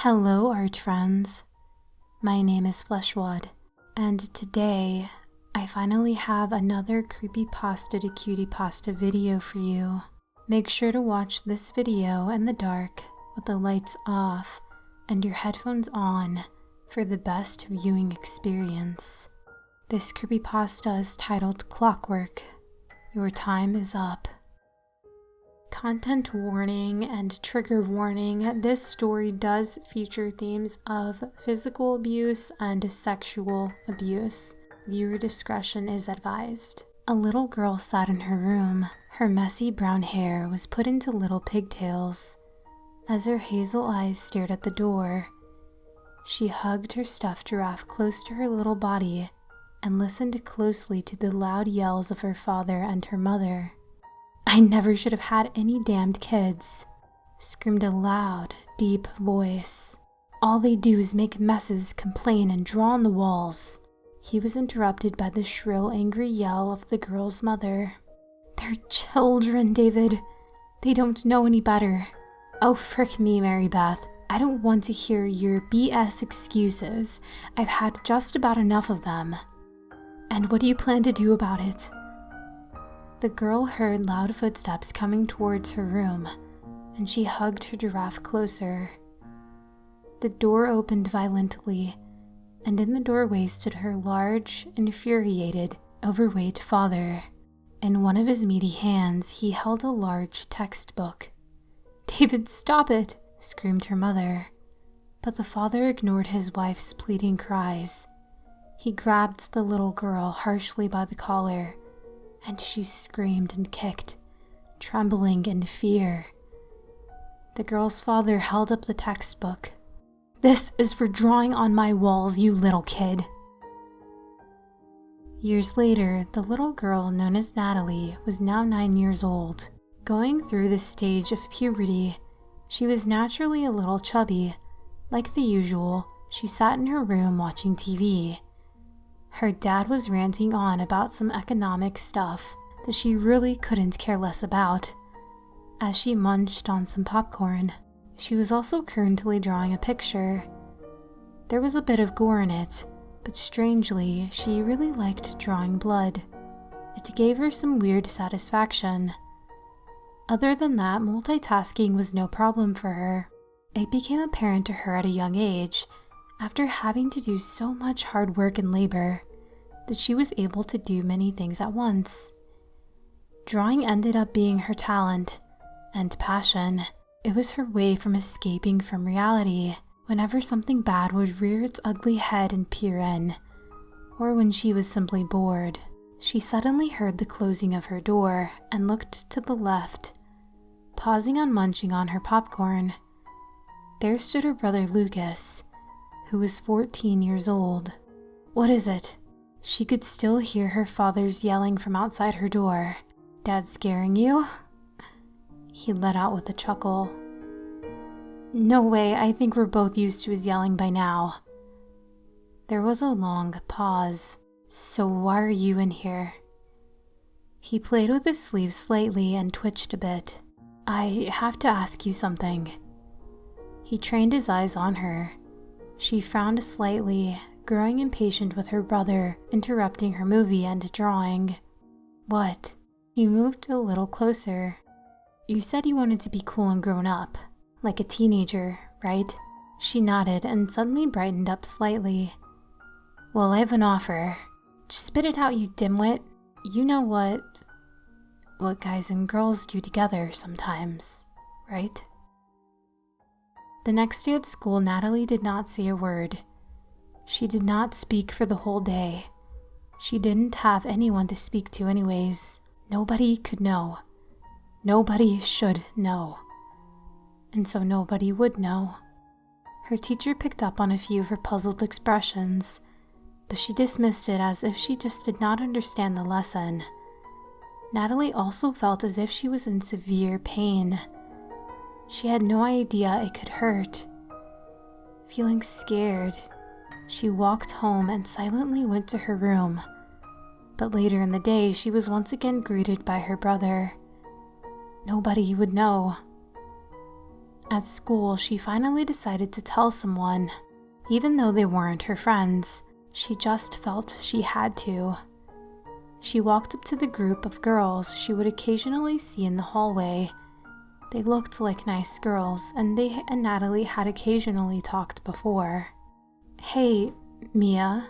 Hello, art friends. My name is Fleshwood, and today I finally have another Creepypasta to Cutiepasta video for you. Make sure to watch this video in the dark with the lights off and your headphones on for the best viewing experience. This Creepypasta is titled Clockwork. Your time is up. Content warning and trigger warning, this story does feature themes of physical abuse and sexual abuse. Viewer discretion is advised. A little girl sat in her room. Her messy brown hair was put into little pigtails. As her hazel eyes stared at the door, she hugged her stuffed giraffe close to her little body and listened closely to the loud yells of her father and her mother. "I never should have had any damned kids," screamed a loud, deep voice. "All they do is make messes, complain, and draw on the walls." He was interrupted by the shrill, angry yell of the girl's mother. "They're children, David. They don't know any better." "Oh, frick me, Mary Beth. I don't want to hear your BS excuses. I've had just about enough of them." "And what do you plan to do about it?" The girl heard loud footsteps coming towards her room, and she hugged her giraffe closer. The door opened violently, and in the doorway stood her large, infuriated, overweight father. In one of his meaty hands, he held a large textbook. "David, stop it!" screamed her mother. But the father ignored his wife's pleading cries. He grabbed the little girl harshly by the collar, and she screamed and kicked, trembling in fear. The girl's father held up the textbook. "This is for drawing on my walls, you little kid." Years later, the little girl known as Natalie was now 9 years old. Going through the stage of puberty, she was naturally a little chubby. Like the usual, she sat in her room watching TV. Her dad was ranting on about some economic stuff that she really couldn't care less about, as she munched on some popcorn. She was also currently drawing a picture. There was a bit of gore in it, but strangely, she really liked drawing blood. It gave her some weird satisfaction. Other than that, multitasking was no problem for her. It became apparent to her at a young age, after having to do so much hard work and labor, that she was able to do many things at once. Drawing ended up being her talent and passion. It was her way from escaping from reality whenever something bad would rear its ugly head and peer in, or when she was simply bored. She suddenly heard the closing of her door and looked to the left, pausing on munching on her popcorn. There stood her brother Lucas, who was 14 years old. "What is it?" She could still hear her father's yelling from outside her door. "Dad scaring you?" He let out with a chuckle. "No way, I think we're both used to his yelling by now." There was a long pause. "So why are you in here?" He played with his sleeve slightly and twitched a bit. "I have to ask you something." He trained his eyes on her. She frowned slightly, growing impatient with her brother interrupting her movie and drawing. "What?" He moved a little closer. "You said you wanted to be cool and grown up, like a teenager, right?" She nodded and suddenly brightened up slightly. "Well, I have an offer. Just spit it out, you dimwit. You know what guys and girls do together sometimes, right?" The next day at school, Natalie did not say a word. She did not speak for the whole day. She didn't have anyone to speak to anyways. Nobody could know. Nobody should know. And so nobody would know. Her teacher picked up on a few of her puzzled expressions, but she dismissed it as if she just did not understand the lesson. Natalie also felt as if she was in severe pain. She had no idea it could hurt. Feeling scared, she walked home and silently went to her room. But later in the day, she was once again greeted by her brother. Nobody would know. At school, she finally decided to tell someone. Even though they weren't her friends, she just felt she had to. She walked up to the group of girls she would occasionally see in the hallway. They looked like nice girls, and they and Natalie had occasionally talked before. "Hey, Mia."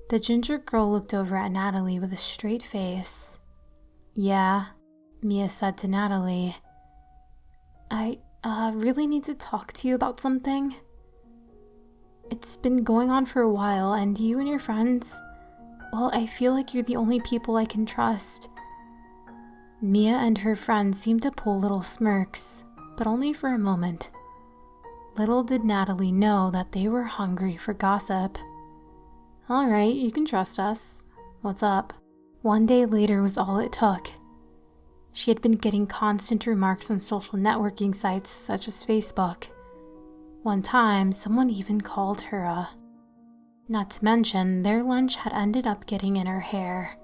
The ginger girl looked over at Natalie with a straight face. "Yeah," Mia said to Natalie. I really need to talk to you about something. It's been going on for a while, and you and your friends, well, I feel like you're the only people I can trust." Mia and her friends seemed to pull little smirks, but only for a moment. Little did Natalie know that they were hungry for gossip. "All right, you can trust us. What's up?" One day later was all it took. She had been getting constant remarks on social networking sites such as Facebook. One time, someone even called her a... Not to mention, their lunch had ended up getting in her hair.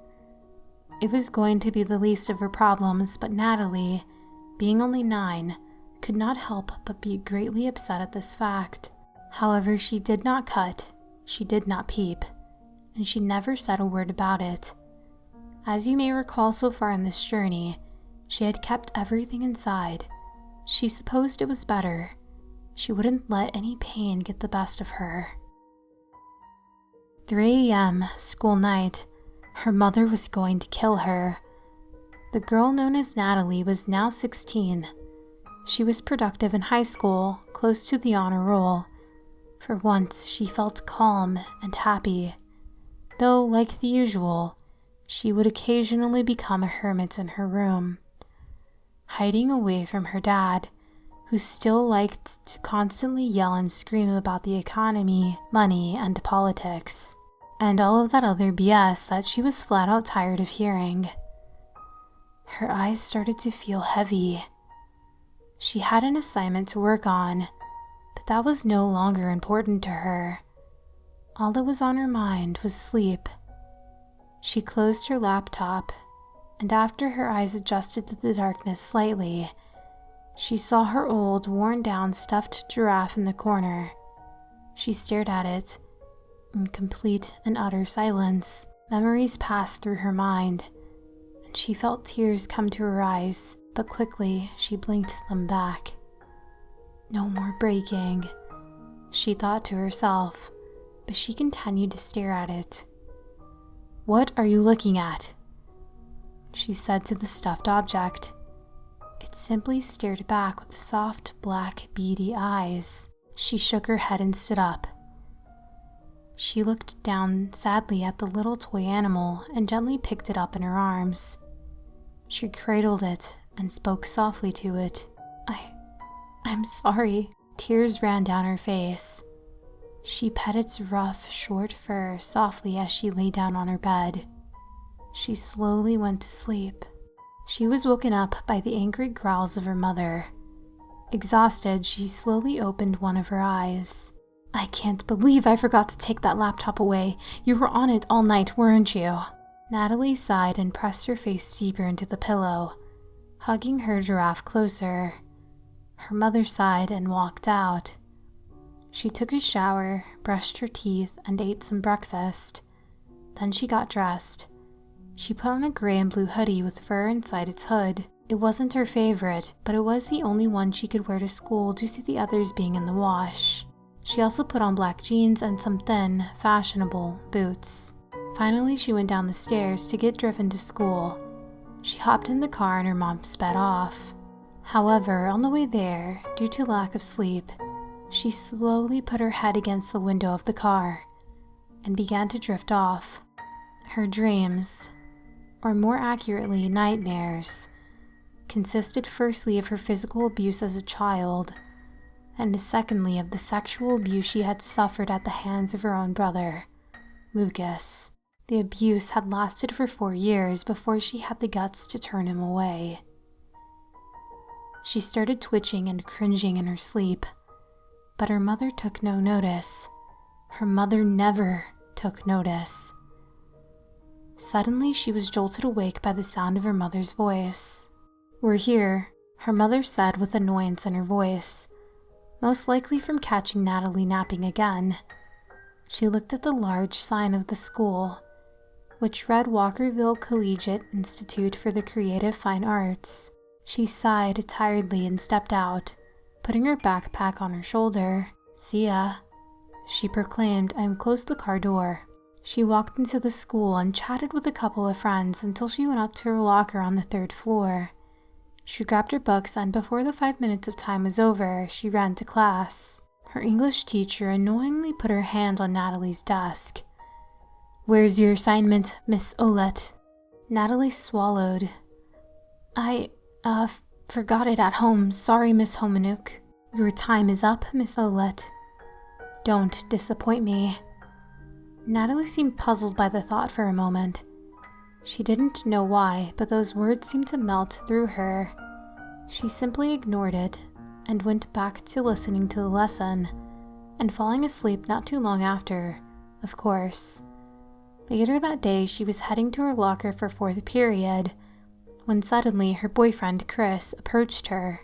It was going to be the least of her problems, but Natalie, being only 9, could not help but be greatly upset at this fact. However, she did not cut, she did not peep, and she never said a word about it. As you may recall so far in this journey, she had kept everything inside. She supposed it was better. She wouldn't let any pain get the best of her. 3 a.m., school night. Her mother was going to kill her. The girl known as Natalie was now 16. She was productive in high school, close to the honor roll. For once, she felt calm and happy. Though, like the usual, she would occasionally become a hermit in her room, hiding away from her dad, who still liked to constantly yell and scream about the economy, money, and politics, and all of that other BS that she was flat out tired of hearing. Her eyes started to feel heavy. She had an assignment to work on, but that was no longer important to her. All that was on her mind was sleep. She closed her laptop, and after her eyes adjusted to the darkness slightly, she saw her old, worn-down stuffed giraffe in the corner. She stared at it, in complete and utter silence. Memories passed through her mind, and she felt tears come to her eyes, but quickly she blinked them back. No more breaking, she thought to herself, but she continued to stare at it. "What are you looking at?" she said to the stuffed object. It simply stared back with soft, black, beady eyes. She shook her head and stood up. She looked down sadly at the little toy animal and gently picked it up in her arms. She cradled it and spoke softly to it. I'm sorry." Tears ran down her face. She pet its rough, short fur softly as she lay down on her bed. She slowly went to sleep. She was woken up by the angry growls of her mother. Exhausted, she slowly opened one of her eyes. "I can't believe I forgot to take that laptop away. You were on it all night, weren't you?" Natalie sighed and pressed her face deeper into the pillow, hugging her giraffe closer. Her mother sighed and walked out. She took a shower, brushed her teeth, and ate some breakfast. Then she got dressed. She put on a gray and blue hoodie with fur inside its hood. It wasn't her favorite, but it was the only one she could wear to school due to the others being in the wash. She also put on black jeans and some thin, fashionable boots. Finally, she went down the stairs to get driven to school. She hopped in the car and her mom sped off. However, on the way there, due to lack of sleep, she slowly put her head against the window of the car and began to drift off. Her dreams, or more accurately, nightmares, consisted firstly of her physical abuse as a child, and secondly of the sexual abuse she had suffered at the hands of her own brother, Lucas. The abuse had lasted for 4 years before she had the guts to turn him away. She started twitching and cringing in her sleep, but her mother took no notice. Her mother never took notice. Suddenly, she was jolted awake by the sound of her mother's voice. "We're here," her mother said with annoyance in her voice, most likely from catching Natalie napping again. She looked at the large sign of the school, which read Walkerville Collegiate Institute for the Creative Fine Arts. She sighed tiredly and stepped out, putting her backpack on her shoulder. "See ya," she proclaimed, and closed the car door. She walked into the school and chatted with a couple of friends until she went up to her locker on the 3rd floor. She grabbed her books, and before the 5 minutes of time was over, she ran to class. Her English teacher annoyingly put her hand on Natalie's desk. "Where's your assignment, Miss Olette?" Natalie swallowed. I forgot it at home. Sorry, Miss Homanook." "Your time is up, Miss Olette." "Don't disappoint me." Natalie seemed puzzled by the thought for a moment. She didn't know why, but those words seemed to melt through her. She simply ignored it and went back to listening to the lesson, and falling asleep not too long after, of course. Later that day, she was heading to her locker for 4th period, when suddenly her boyfriend, Chris, approached her.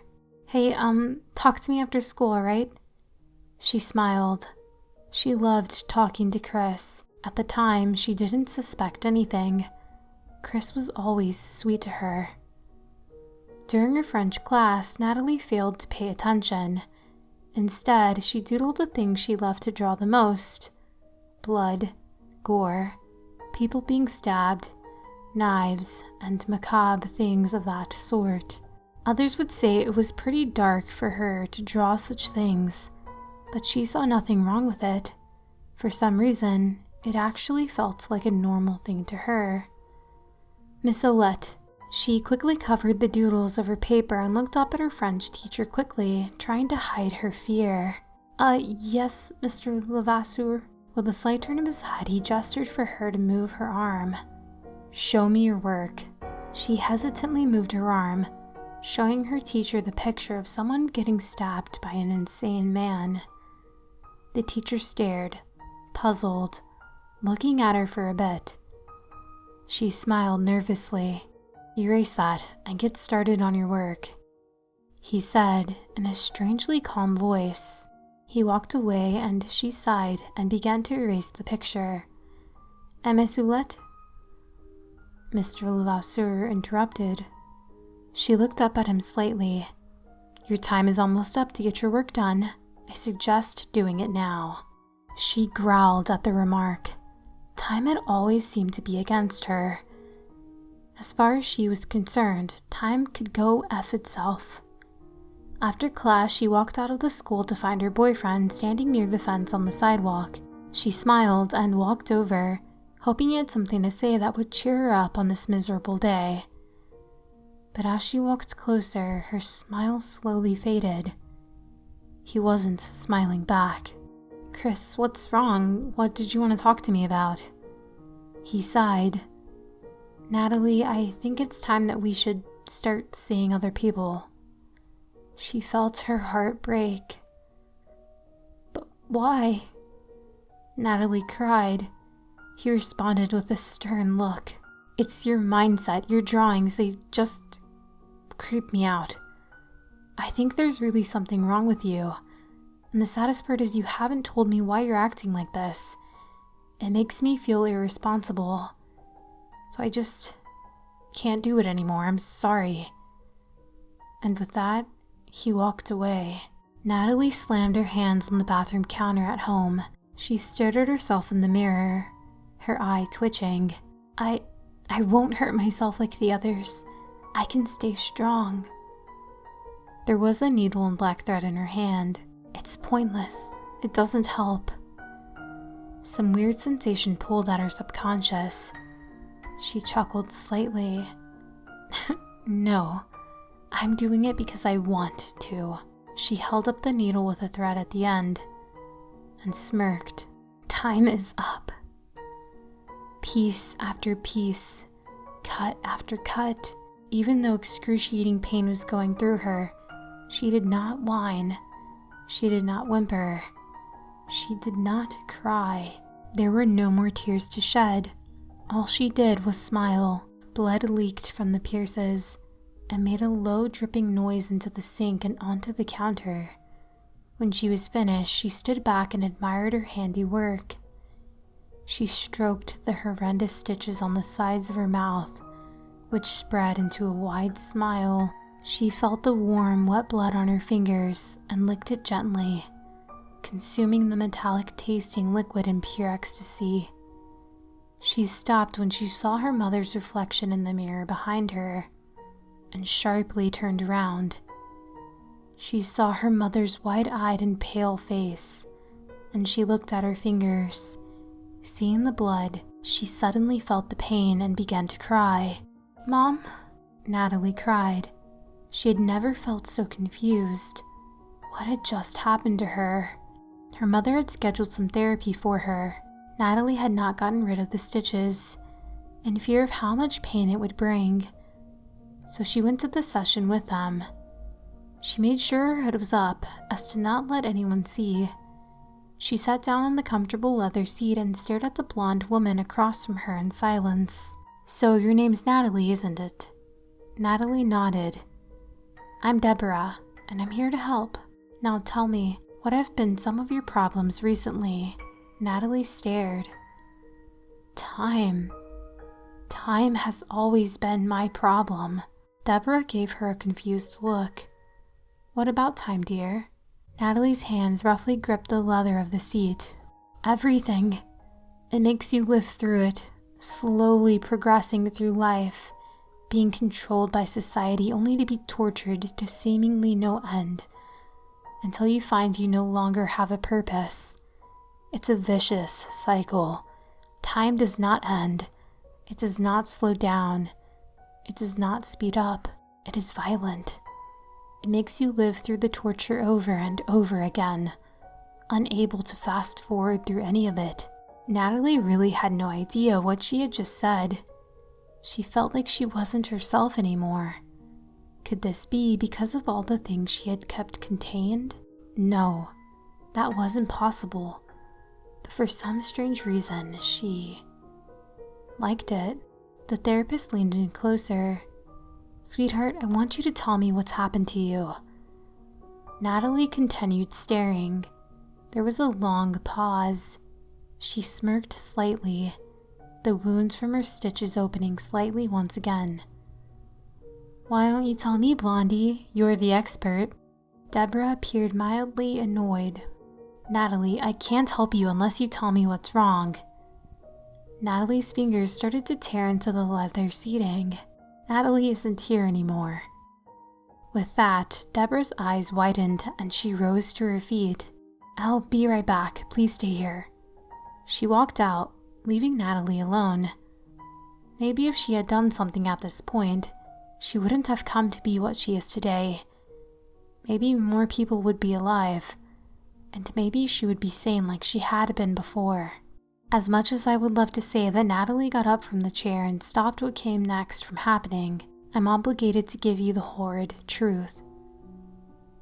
"Hey, talk to me after school, alright?" She smiled. She loved talking to Chris. At the time, she didn't suspect anything. Chris was always sweet to her. During her French class, Natalie failed to pay attention. Instead, she doodled the things she loved to draw the most: blood, gore, people being stabbed, knives, and macabre things of that sort. Others would say it was pretty dark for her to draw such things, but she saw nothing wrong with it. For some reason, it actually felt like a normal thing to her. "Miss Olette." She quickly covered the doodles of her paper and looked up at her French teacher quickly, trying to hide her fear. Yes, Mr. Levasseur." With a slight turn of his head, he gestured for her to move her arm. "Show me your work." She hesitantly moved her arm, showing her teacher the picture of someone getting stabbed by an insane man. The teacher stared, puzzled, looking at her for a bit. She smiled nervously. "Erase that and get started on your work," he said in a strangely calm voice. He walked away and she sighed and began to erase the picture. "Miss Olette?" Mr. Levasseur interrupted. She looked up at him slightly. "Your time is almost up to get your work done. I suggest doing it now." She growled at the remark. Time had always seemed to be against her. As far as she was concerned, time could go F itself. After class, she walked out of the school to find her boyfriend standing near the fence on the sidewalk. She smiled and walked over, hoping he had something to say that would cheer her up on this miserable day. But as she walked closer, her smile slowly faded. He wasn't smiling back. "Chris, what's wrong? What did you want to talk to me about?" He sighed. "Natalie, I think it's time that we should start seeing other people." She felt her heart break. "But why?" Natalie cried. He responded with a stern look. "It's your mindset, your drawings, they just creep me out. I think there's really something wrong with you. And the saddest part is you haven't told me why you're acting like this. It makes me feel irresponsible. So I just can't do it anymore. I'm sorry." And with that, he walked away. Natalie slammed her hands on the bathroom counter at home. She stared at herself in the mirror, her eye twitching. I won't hurt myself like the others. I can stay strong." There was a needle and black thread in her hand. "It's pointless. It doesn't help." Some weird sensation pulled at her subconscious. She chuckled slightly. "No, I'm doing it because I want to." She held up the needle with a thread at the end and smirked. "Time is up." Piece after piece, cut after cut. Even though excruciating pain was going through her, she did not whine. She did not whimper. She did not cry. There were no more tears to shed. All she did was smile. Blood leaked from the pierces. and made a low dripping noise into the sink and onto the counter. When she was finished, she stood back and admired her handiwork. She stroked the horrendous stitches on the sides of her mouth, which spread into a wide smile. She felt the warm, wet blood on her fingers and licked it gently, consuming the metallic-tasting liquid in pure ecstasy. She stopped when she saw her mother's reflection in the mirror behind her and sharply turned around. She saw her mother's wide-eyed and pale face, and she looked at her fingers. Seeing the blood, she suddenly felt the pain and began to cry. "Mom?" Natalie cried. She had never felt so confused. What had just happened to her? Her mother had scheduled some therapy for her. Natalie had not gotten rid of the stitches, in fear of how much pain it would bring. So she went to the session with them. She made sure her hood was up, as to not let anyone see. She sat down on the comfortable leather seat and stared at the blonde woman across from her in silence. "So your name's Natalie, isn't it?" Natalie nodded. "I'm Deborah, and I'm here to help. Now tell me, what have been some of your problems recently?" Natalie stared. Time has always been my problem." Deborah gave her a confused look. "What about time, dear?" Natalie's hands roughly gripped the leather of the seat. "Everything. It makes you live through it, slowly progressing through life, being controlled by society only to be tortured to seemingly no end, until you find you no longer have a purpose. It's a vicious cycle. Time does not end. It does not slow down. It does not speed up. It is violent. It makes you live through the torture over and over again, unable to fast forward through any of it." Natalie really had no idea what she had just said. She felt like she wasn't herself anymore. Could this be because of all the things she had kept contained? No, that wasn't possible. But for some strange reason, she liked it. The therapist leaned in closer. "Sweetheart, I want you to tell me what's happened to you." Natalie continued staring. There was a long pause. She smirked slightly, the wounds from her stitches opening slightly once again. "Why don't you tell me, Blondie? You're the expert." Deborah appeared mildly annoyed. "Natalie, I can't help you unless you tell me what's wrong." Natalie's fingers started to tear into the leather seating. "Natalie isn't here anymore." With that, Deborah's eyes widened and she rose to her feet. "I'll be right back. Please stay here." She walked out, leaving Natalie alone. Maybe if she had done something at this point, she wouldn't have come to be what she is today. Maybe more people would be alive, and maybe she would be sane like she had been before. As much as I would love to say that Natalie got up from the chair and stopped what came next from happening, I'm obligated to give you the horrid truth.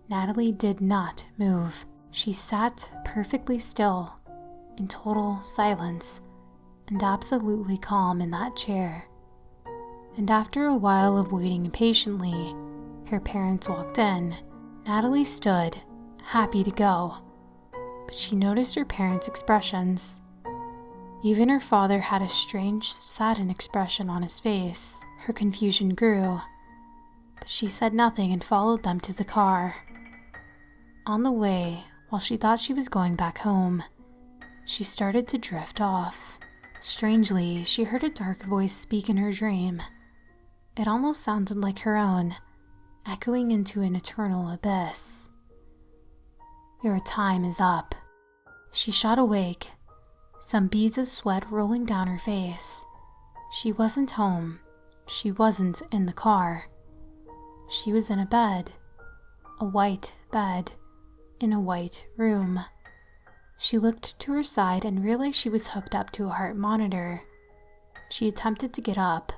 Natalie did not move. She sat perfectly still, in total silence, and absolutely calm in that chair. And after a while of waiting patiently, her parents walked in. Natalie stood, happy to go, but she noticed her parents' expressions. Even her father had a strange, saddened expression on his face. Her confusion grew, but she said nothing and followed them to the car. On the way, while she thought she was going back home, she started to drift off. Strangely, she heard a dark voice speak in her dream. It almost sounded like her own, echoing into an eternal abyss. "Your time is up." She shot awake, some beads of sweat rolling down her face. She wasn't home. She wasn't in the car. She was in a bed, a white bed, in a white room. She looked to her side and realized she was hooked up to a heart monitor. She attempted to get up,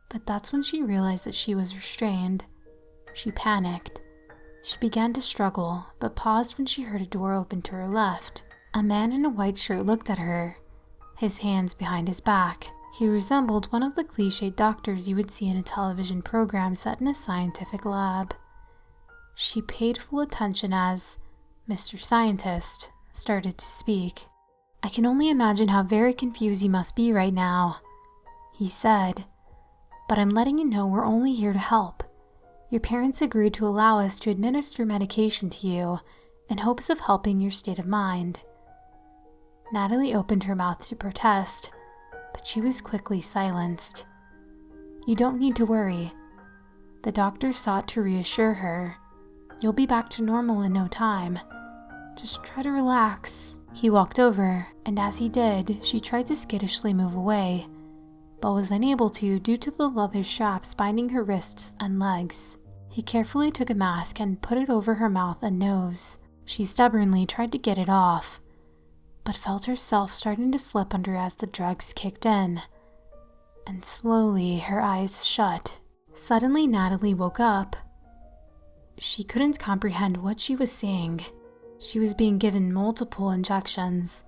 but that's when she realized that she was restrained. She panicked. She began to struggle, but paused when she heard a door open to her left. A man in a white shirt looked at her, his hands behind his back. He resembled one of the cliched doctors you would see in a television program set in a scientific lab. She paid full attention as Mr. Scientist started to speak. "I can only imagine how very confused you must be right now," he said. "But I'm letting you know we're only here to help. Your parents agreed to allow us to administer medication to you in hopes of helping your state of mind." Natalie opened her mouth to protest, but she was quickly silenced. "You don't need to worry." The doctor sought to reassure her. "You'll be back to normal in no time. Just try to relax." He walked over, and as he did, she tried to skittishly move away, but was unable to due to the leather straps binding her wrists and legs. He carefully took a mask and put it over her mouth and nose. She stubbornly tried to get it off, but felt herself starting to slip under as the drugs kicked in, and slowly her eyes shut. Suddenly Natalie woke up. She couldn't comprehend what she was seeing. She was being given multiple injections,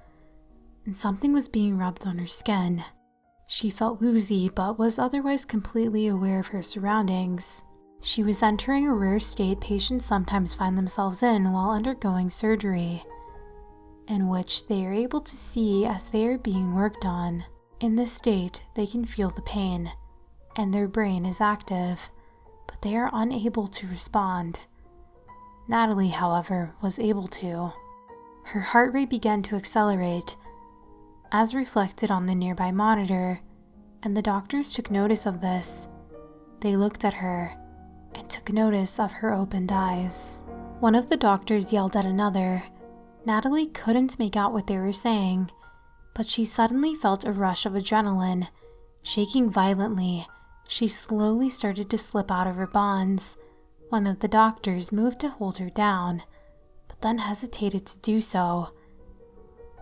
and something was being rubbed on her skin. She felt woozy but was otherwise completely aware of her surroundings. She was entering a rare state patients sometimes find themselves in while undergoing surgery, in which they are able to see as they are being worked on. In this state, they can feel the pain, and their brain is active, but they are unable to respond. Natalie, however, was able to. Her heart rate began to accelerate, as reflected on the nearby monitor, and the doctors took notice of this. They looked at her and took notice of her opened eyes. One of the doctors yelled at another. Natalie couldn't make out what they were saying, but she suddenly felt a rush of adrenaline. Shaking violently, she slowly started to slip out of her bonds. One of the doctors moved to hold her down, but then hesitated to do so.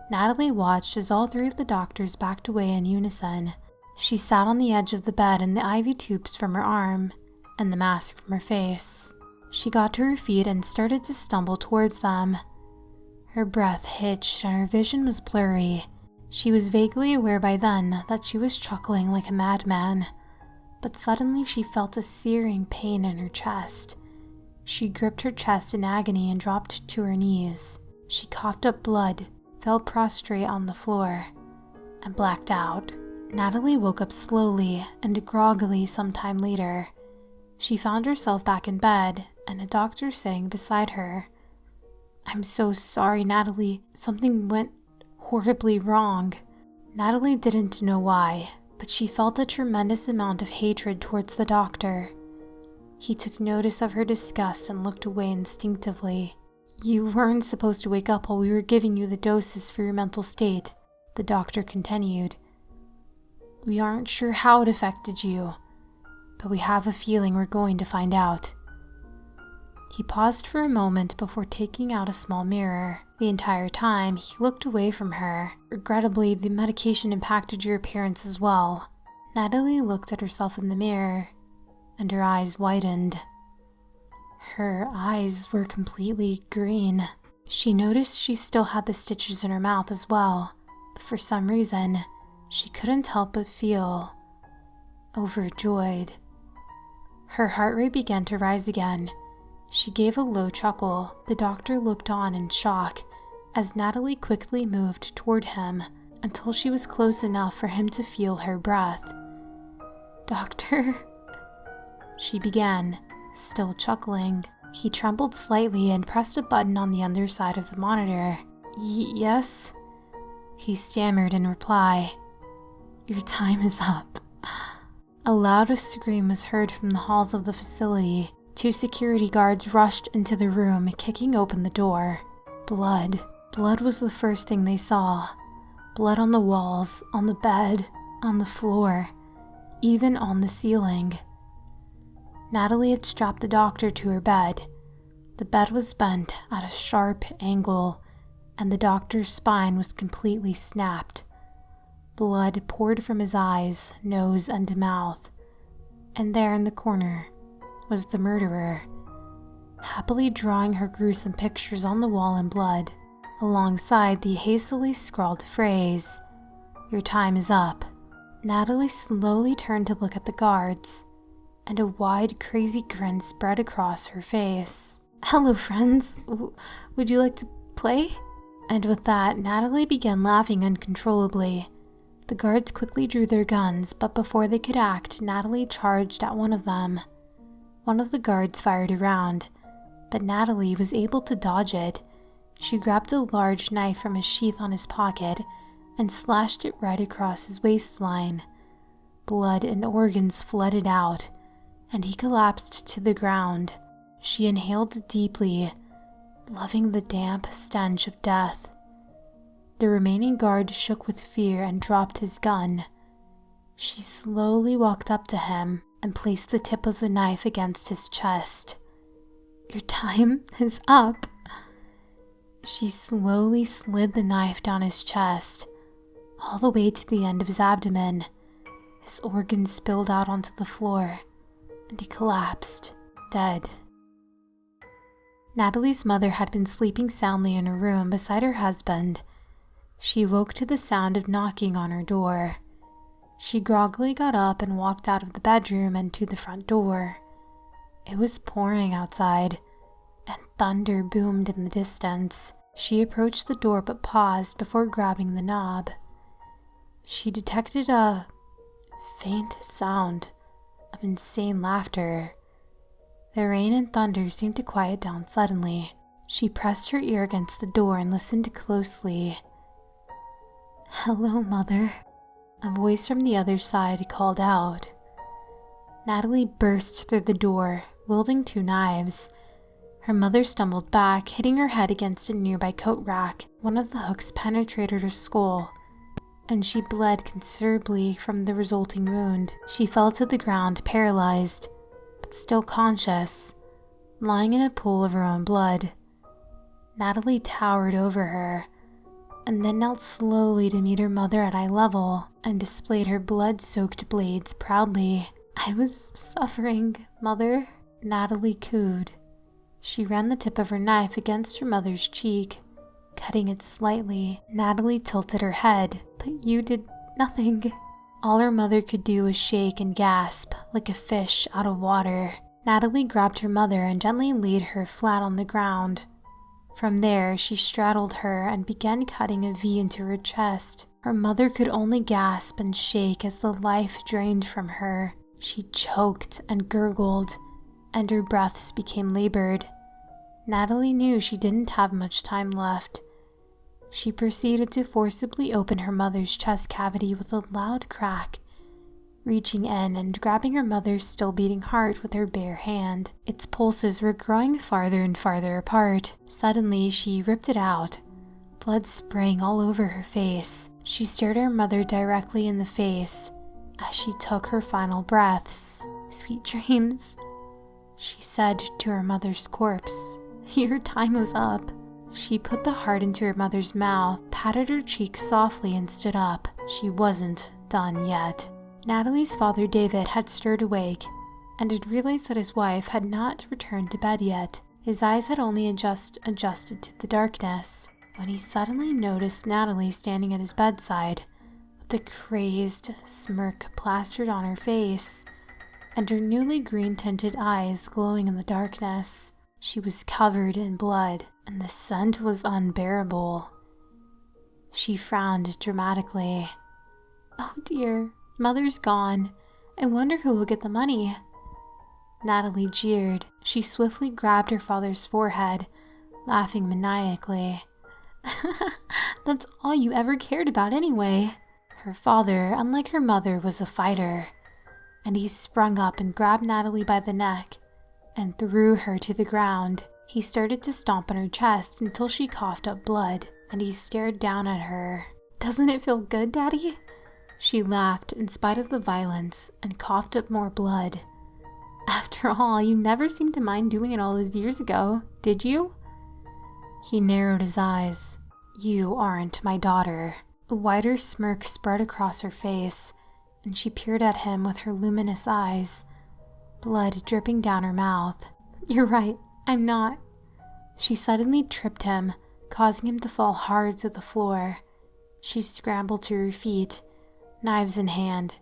Natalie watched as all three of the doctors backed away in unison. She sat on the edge of the bed and the IV tubes from her arm, and the mask from her face. She got to her feet and started to stumble towards them. Her breath hitched and her vision was blurry. She was vaguely aware by then that she was chuckling like a madman, but suddenly she felt a searing pain in her chest. She gripped her chest in agony and dropped to her knees. She coughed up blood, fell prostrate on the floor, and blacked out. Natalie woke up slowly and groggily some time later. She found herself back in bed and a doctor sitting beside her. "I'm so sorry, Natalie. Something went horribly wrong." Natalie didn't know why, but she felt a tremendous amount of hatred towards the doctor. He took notice of her disgust and looked away instinctively. "You weren't supposed to wake up while we were giving you the doses for your mental state," the doctor continued. "We aren't sure how it affected you, but we have a feeling we're going to find out." He paused for a moment before taking out a small mirror. The entire time, he looked away from her. "Regrettably, the medication impacted your appearance as well." Natalie looked at herself in the mirror, and her eyes widened. Her eyes were completely green. She noticed she still had the stitches in her mouth as well, but for some reason, she couldn't help but feel overjoyed. Her heart rate began to rise again. She gave a low chuckle. The doctor looked on in shock as Natalie quickly moved toward him until she was close enough for him to feel her breath. "Doctor?" she began, still chuckling. He trembled slightly and pressed a button on the underside of the monitor. Yes?" he stammered in reply. "Your time is up." A loud scream was heard from the halls of the facility. 2 security guards rushed into the room, kicking open the door. Blood. Blood was the first thing they saw. Blood on the walls, on the bed, on the floor, even on the ceiling. Natalie had strapped the doctor to her bed. The bed was bent at a sharp angle, and the doctor's spine was completely snapped. Blood poured from his eyes, nose, and mouth. And there in the corner was the murderer, happily drawing her gruesome pictures on the wall in blood, alongside the hastily scrawled phrase, "Your time is up." Natalie slowly turned to look at the guards, and a wide, crazy grin spread across her face. "Hello, friends. Would you like to play?" And with that, Natalie began laughing uncontrollably. The guards quickly drew their guns, but before they could act, Natalie charged at one of them. One of the guards fired a round, but Natalie was able to dodge it. She grabbed a large knife from a sheath on his pocket and slashed it right across his waistline. Blood and organs flooded out, and he collapsed to the ground. She inhaled deeply, loving the damp stench of death. The remaining guard shook with fear and dropped his gun. She slowly walked up to him and placed the tip of the knife against his chest. "Your time is up." She slowly slid the knife down his chest, all the way to the end of his abdomen. His organs spilled out onto the floor, and he collapsed, dead. Natalie's mother had been sleeping soundly in her room beside her husband. She woke to the sound of knocking on her door. She groggily got up and walked out of the bedroom and to the front door. It was pouring outside, and thunder boomed in the distance. She approached the door but paused before grabbing the knob. She detected a faint sound of insane laughter. The rain and thunder seemed to quiet down suddenly. She pressed her ear against the door and listened closely. "Hello, Mother," a voice from the other side called out. Natalie burst through the door, wielding 2 knives. Her mother stumbled back, hitting her head against a nearby coat rack. One of the hooks penetrated her skull, and she bled considerably from the resulting wound. She fell to the ground, paralyzed, but still conscious, lying in a pool of her own blood. Natalie towered over her, and then knelt slowly to meet her mother at eye level and displayed her blood-soaked blades proudly. "I was suffering, Mother," Natalie cooed. She ran the tip of her knife against her mother's cheek, cutting it slightly. Natalie tilted her head. "But you did nothing." All her mother could do was shake and gasp, like a fish out of water. Natalie grabbed her mother and gently laid her flat on the ground. From there, she straddled her and began cutting a V into her chest. Her mother could only gasp and shake as the life drained from her. She choked and gurgled, and her breaths became labored. Natalie knew she didn't have much time left. She proceeded to forcibly open her mother's chest cavity with a loud crack, reaching in and grabbing her mother's still beating heart with her bare hand. Its pulses were growing farther and farther apart. Suddenly, she ripped it out, blood spraying all over her face. She stared her mother directly in the face as she took her final breaths. "Sweet dreams," she said to her mother's corpse. "Your time was up." She put the heart into her mother's mouth, patted her cheek softly, and stood up. She wasn't done yet. Natalie's father, David, had stirred awake and had realized that his wife had not returned to bed yet. His eyes had only just adjusted to the darkness when he suddenly noticed Natalie standing at his bedside with a crazed smirk plastered on her face and her newly green-tinted eyes glowing in the darkness. She was covered in blood, and the scent was unbearable. She frowned dramatically. "Oh dear, Mother's gone. I wonder who will get the money." Natalie jeered. She swiftly grabbed her father's forehead, laughing maniacally. "That's all you ever cared about anyway." Her father, unlike her mother, was a fighter, and he sprung up and grabbed Natalie by the neck and threw her to the ground. He started to stomp on her chest until she coughed up blood, and he stared down at her. "Doesn't it feel good, Daddy?" She laughed in spite of the violence and coughed up more blood. "After all, you never seemed to mind doing it all those years ago, did you?" He narrowed his eyes. "You aren't my daughter." A wider smirk spread across her face, and she peered at him with her luminous eyes, blood dripping down her mouth. "You're right, I'm not." She suddenly tripped him, causing him to fall hard to the floor. She scrambled to her feet. knives in hand.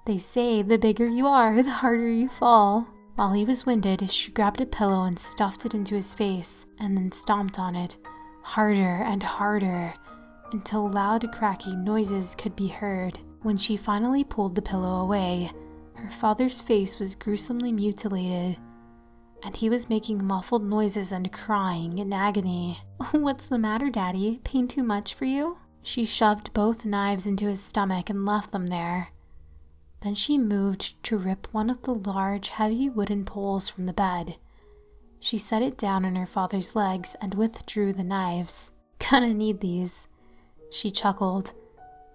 They say the bigger you are, the harder you fall. While he was winded, she grabbed a pillow and stuffed it into his face, and then stomped on it, harder and harder, until loud cracking noises could be heard. When she finally pulled the pillow away, her father's face was gruesomely mutilated, and he was making muffled noises and crying in agony. "What's the matter, Daddy? Pain too much for you?" She shoved both knives into his stomach and left them there. Then she moved to rip one of the large, heavy wooden poles from the bed. She set it down on her father's legs and withdrew the knives. "Gonna need these," she chuckled,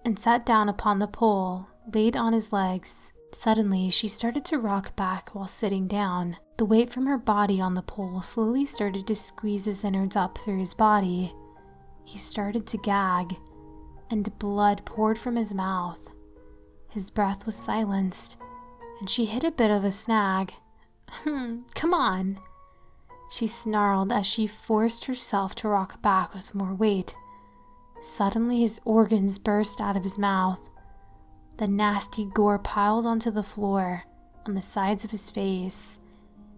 and sat down upon the pole, laid on his legs. Suddenly, she started to rock back while sitting down. The weight from her body on the pole slowly started to squeeze his innards up through his body. He started to gag, and blood poured from his mouth. His breath was silenced, and she hit a bit of a snag. Come on," she snarled as she forced herself to rock back with more weight. Suddenly, his organs burst out of his mouth. The nasty gore piled onto the floor, on the sides of his face.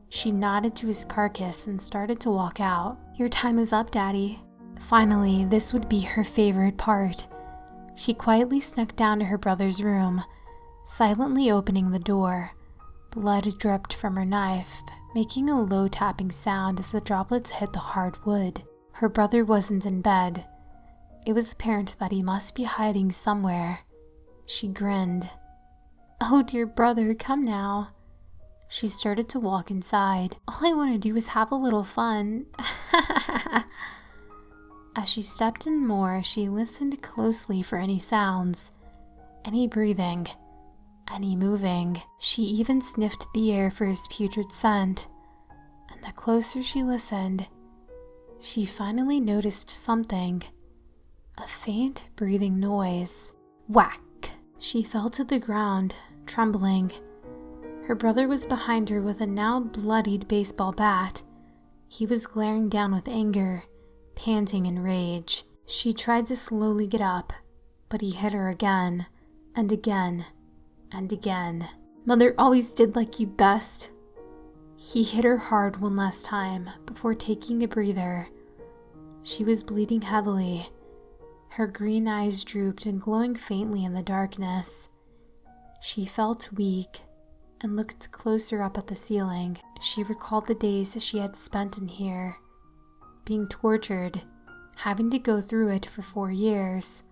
She nodded to his carcass and started to walk out. "Your time is up, Daddy." Finally, this would be her favorite part. She quietly snuck down to her brother's room, silently opening the door. Blood dripped from her knife, making a low tapping sound as the droplets hit the hard wood. Her brother wasn't in bed. It was apparent that he must be hiding somewhere. She grinned. "Oh, dear brother, come now." She started to walk inside. "All I want to do is have a little fun." As she stepped in more, she listened closely for any sounds, any breathing, any moving. She even sniffed the air for his putrid scent. And the closer she listened, she finally noticed something. A faint breathing noise. Whack! She fell to the ground, trembling. Her brother was behind her with a now bloodied baseball bat. He was glaring down with anger, panting in rage. She tried to slowly get up, but he hit her again, and again, and again. "Mother always did like you best." He hit her hard one last time, before taking a breather. She was bleeding heavily. Her green eyes drooped and glowing faintly in the darkness. She felt weak and looked closer up at the ceiling. She recalled the days she had spent in here, being tortured, having to go through it for 4 years.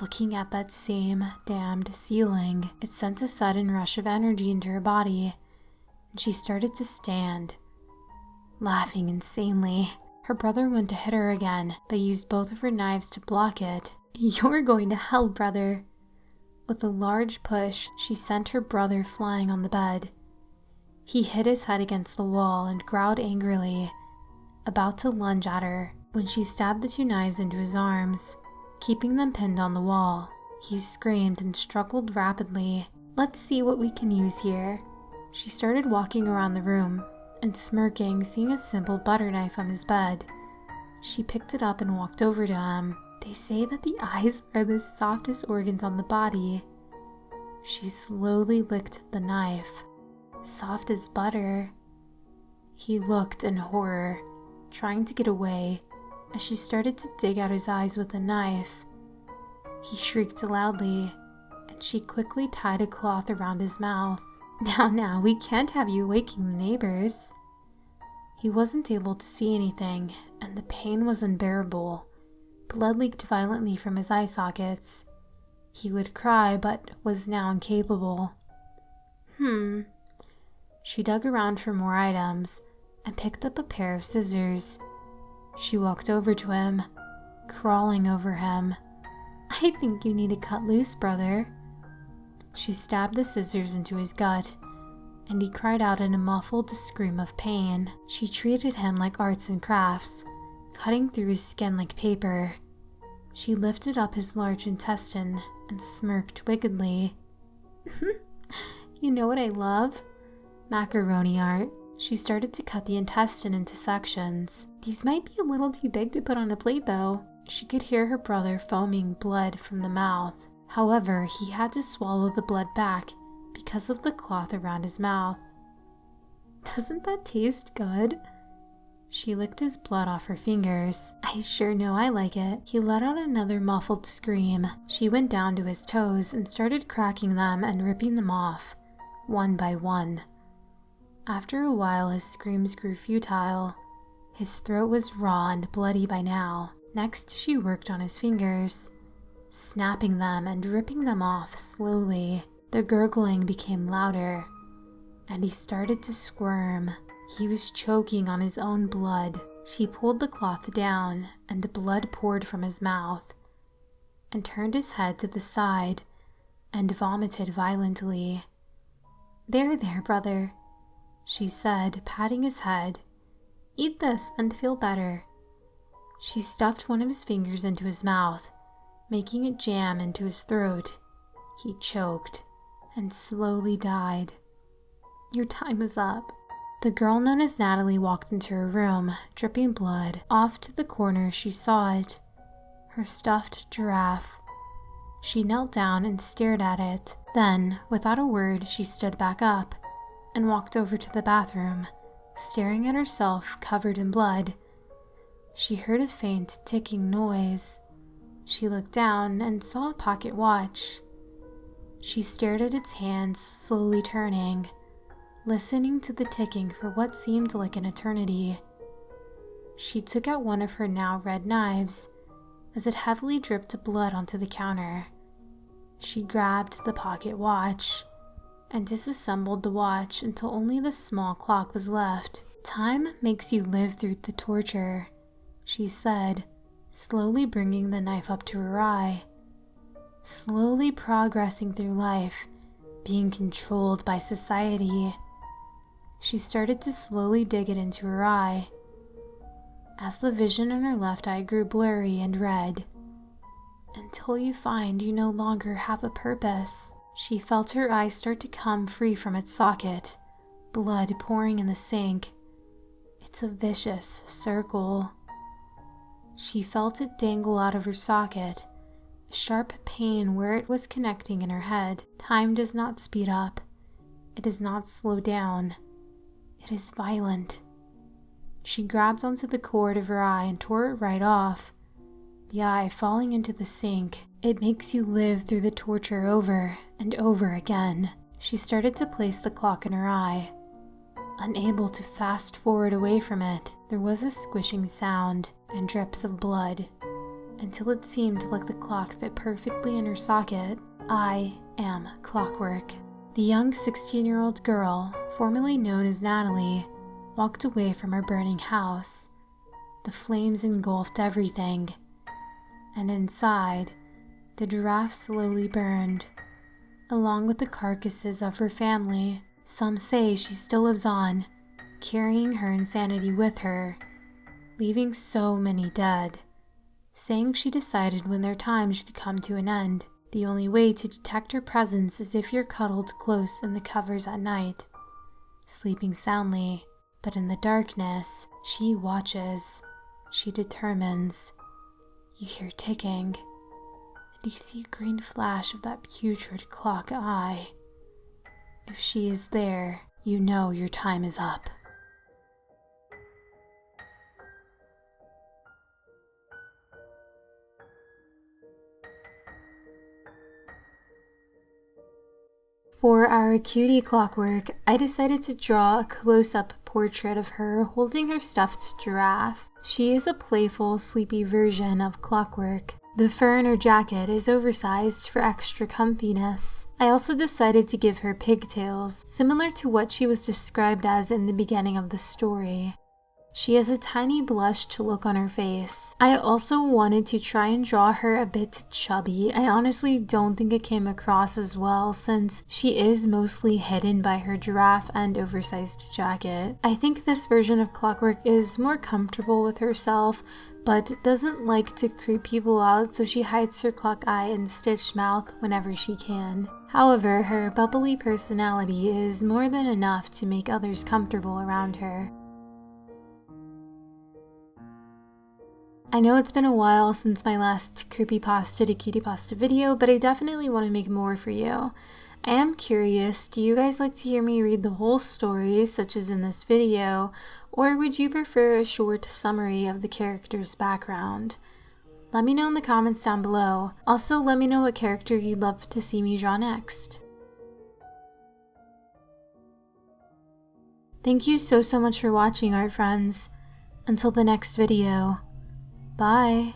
Looking at that same damned ceiling, it sent a sudden rush of energy into her body, and she started to stand, laughing insanely. Her brother went to hit her again, but used both of her knives to block it. "You're going to hell, brother." With a large push, she sent her brother flying on the bed. He hit his head against the wall and growled angrily, about to lunge at her, when she stabbed the 2 knives into his arms, keeping them pinned on the wall. He screamed and struggled rapidly. "Let's see what we can use here." She started walking around the room, and smirking, seeing a simple butter knife on his bed. She picked it up and walked over to him. They say that the eyes are the softest organs on the body. She slowly licked the knife. Soft as butter. He looked in horror, trying to get away, as she started to dig out his eyes with the knife. He shrieked loudly, and she quickly tied a cloth around his mouth. Now, we can't have you waking the neighbors." He wasn't able to see anything, and the pain was unbearable. Blood leaked violently from his eye sockets. He would cry, but was now incapable. She dug around for more items, and picked up a pair of scissors. She walked over to him, crawling over him. "I think you need to cut loose, brother." She stabbed the scissors into his gut, and he cried out in a muffled scream of pain. She treated him like arts and crafts, cutting through his skin like paper. She lifted up his large intestine and smirked wickedly. "You know what I love? Macaroni art." She started to cut the intestine into sections. "These might be a little too big to put on a plate, though." She could hear her brother foaming blood from the mouth. However, he had to swallow the blood back because of the cloth around his mouth. "Doesn't that taste good?" She licked his blood off her fingers. "I sure know I like it." He let out another muffled scream. She went down to his toes and started cracking them and ripping them off, one by one. After a while, his screams grew futile. His throat was raw and bloody by now. Next, she worked on his fingers, snapping them and ripping them off slowly. The gurgling became louder, and he started to squirm. He was choking on his own blood. She pulled the cloth down, and blood poured from his mouth, and turned his head to the side, and vomited violently. There, brother," she said, patting his head. "Eat this and feel better." She stuffed one of his fingers into his mouth, making it jam into his throat. He choked and slowly died. "Your time is up." The girl known as Natalie walked into her room, dripping blood. Off to the corner she saw it, her stuffed giraffe. She knelt down and stared at it. Then, without a word, she stood back up and walked over to the bathroom, staring at herself covered in blood. She heard a faint ticking noise. She looked down and saw a pocket watch. She stared at its hands slowly turning, listening to the ticking for what seemed like an eternity. She took out one of her now red knives as it heavily dripped blood onto the counter. She grabbed the pocket watch and disassembled the watch until only the small clock was left. "Time makes you live through the torture," she said, slowly bringing the knife up to her eye. Slowly progressing through life, being controlled by society. She started to slowly dig it into her eye, as the vision in her left eye grew blurry and red. "Until you find you no longer have a purpose." She felt her eye start to come free from its socket, blood pouring in the sink. It's a vicious circle. She felt it dangle out of her socket, a sharp pain where it was connecting in her head. Time does not speed up. It does not slow down. It is violent. She grabbed onto the cord of her eye and tore it right off, the eye falling into the sink. It makes you live through the torture over and over again. She started to place the clock in her eye. Unable to fast forward away from it, there was a squishing sound and drips of blood, until it seemed like the clock fit perfectly in her socket. I am Clockwork. The young 16-year-old girl, formerly known as Natalie, walked away from her burning house. The flames engulfed everything, and inside, the giraffe slowly burned, along with the carcasses of her family. Some say she still lives on, carrying her insanity with her, leaving so many dead, saying she decided when their time should come to an end. The only way to detect her presence is if you're cuddled close in the covers at night, sleeping soundly. But in the darkness, she watches, she determines. You hear ticking, and you see a green flash of that putrid clock eye. If she is there, you know your time is up. For our cutie Clockwork, I decided to draw a close-up portrait of her holding her stuffed giraffe. She is a playful, sleepy version of Clockwork. The fur in her jacket is oversized for extra comfiness. I also decided to give her pigtails, similar to what she was described as in the beginning of the story. She has a tiny blushed look on her face. I also wanted to try and draw her a bit chubby. I honestly don't think it came across as well since she is mostly hidden by her giraffe and oversized jacket. I think this version of Clockwork is more comfortable with herself, but doesn't like to creep people out, so she hides her clock eye and stitched mouth whenever she can. However, her bubbly personality is more than enough to make others comfortable around her. I know it's been a while since my last Creepypasta to Cutiepasta video, but I definitely want to make more for you. I am curious, do you guys like to hear me read the whole story, such as in this video, or would you prefer a short summary of the character's background? Let me know in the comments down below. Also, let me know what character you'd love to see me draw next. Thank you so much for watching, art friends. Until the next video. Bye.